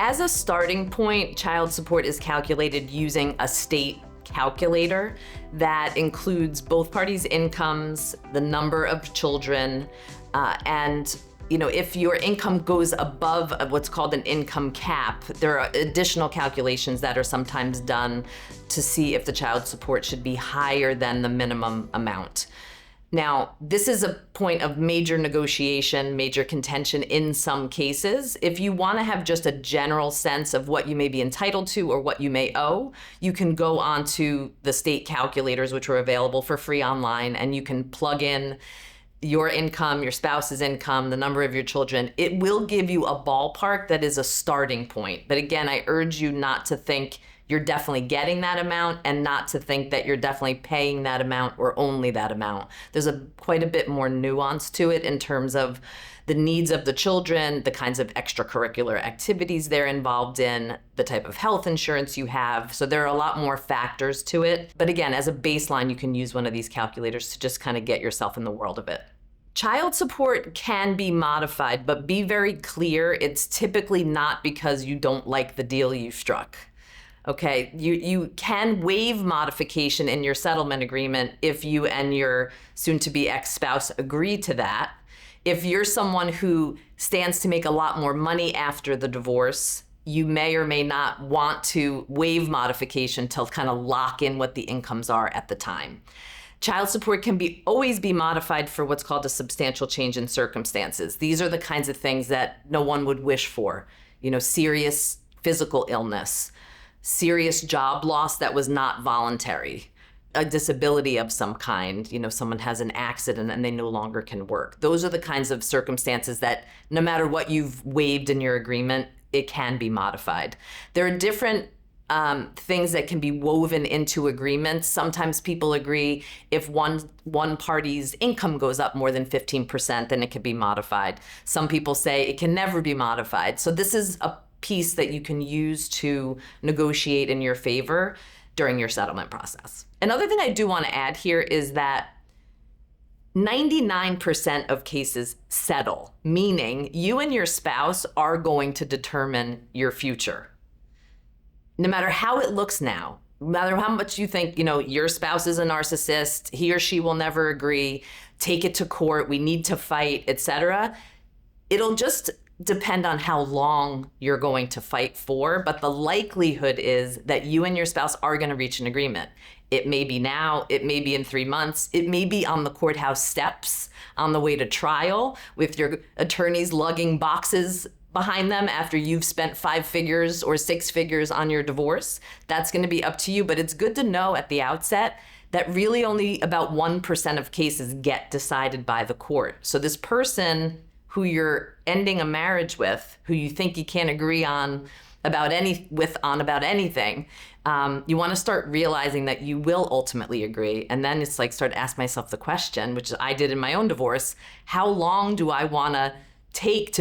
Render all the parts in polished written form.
As a starting point, child support is calculated using a state calculator that includes both parties' incomes, the number of children, and if your income goes above what's called an income cap, there are additional calculations that are sometimes done to see if the child support should be higher than the minimum amount. Now, this is a point of major negotiation, major contention in some cases. If you want to have just a general sense of what you may be entitled to or what you may owe, you can go onto the state calculators, which are available for free online, and you can plug in your income, your spouse's income, the number of your children. It will give you a ballpark that is a starting point. But again, I urge you not to think you're definitely getting that amount and not to think that you're definitely paying that amount or only that amount. There's quite a bit more nuance to it in terms of the needs of the children, the kinds of extracurricular activities they're involved in, the type of health insurance you have. So there are a lot more factors to it. But again, as a baseline, you can use one of these calculators to just kind of get yourself in the world of it. Child support can be modified, but be very clear, it's typically not because you don't like the deal you struck. Okay, you can waive modification in your settlement agreement if you and your soon-to-be ex-spouse agree to that. If you're someone who stands to make a lot more money after the divorce, you may or may not want to waive modification to kind of lock in what the incomes are at the time. Child support can always be modified for what's called a substantial change in circumstances. These are the kinds of things that no one would wish for. Serious physical illness, serious job loss that was not voluntary, a disability of some kind, someone has an accident and they no longer can work. Those are the kinds of circumstances that no matter what you've waived in your agreement, it can be modified. There are different things that can be woven into agreements. Sometimes people agree if one party's income goes up more than 15%, then it can be modified. Some people say it can never be modified. So this is a piece that you can use to negotiate in your favor during your settlement process. Another thing I do want to add here is that 99% of cases settle, meaning you and your spouse are going to determine your future. No matter how it looks now, no matter how much you think, your spouse is a narcissist, he or she will never agree, take it to court, we need to fight, etc. It'll just depend on how long you're going to fight for, but the likelihood is that you and your spouse are going to reach an agreement. It may be now, it may be in 3 months, it may be on the courthouse steps on the way to trial with your attorneys lugging boxes behind them after you've spent 5 figures or 6 figures on your divorce. That's going to be up to you, but it's good to know at the outset that really only about 1% of cases get decided by the court. So this person who you're ending a marriage with, who you think you can't agree on about anything, you want to start realizing that you will ultimately agree. And then it's like start to ask myself the question, which I did in my own divorce, how long do I want to take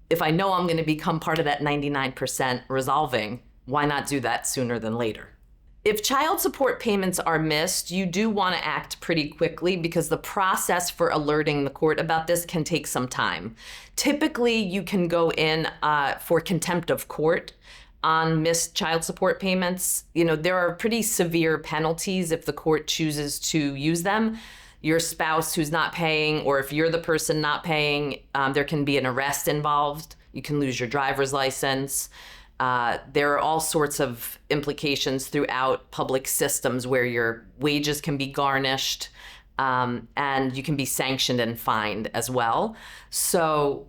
if I know I'm going to become part of that 99% resolving, why not do that sooner than later? If child support payments are missed, you do want to act pretty quickly because the process for alerting the court about this can take some time. Typically, you can go in for contempt of court on missed child support payments. There are pretty severe penalties if the court chooses to use them. Your spouse who's not paying, or if you're the person not paying, there can be an arrest involved. You can lose your driver's license. There are all sorts of implications throughout public systems where your wages can be garnished, and you can be sanctioned and fined as well. So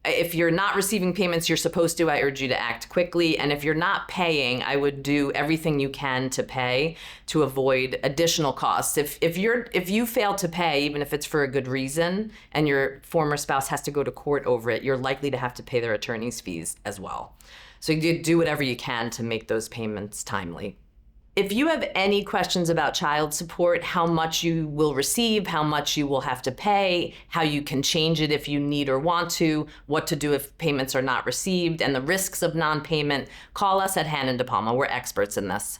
if you're not receiving payments you're supposed to, I urge you to act quickly. And if you're not paying, I would do everything you can to pay to avoid additional costs. If you fail to pay, even if it's for a good reason, and your former spouse has to go to court over it, you're likely to have to pay their attorney's fees as well. So you do whatever you can to make those payments timely. If you have any questions about child support, how much you will receive, how much you will have to pay, how you can change it if you need or want to, what to do if payments are not received, and the risks of non-payment, call us at Hannon De Palma. We're experts in this.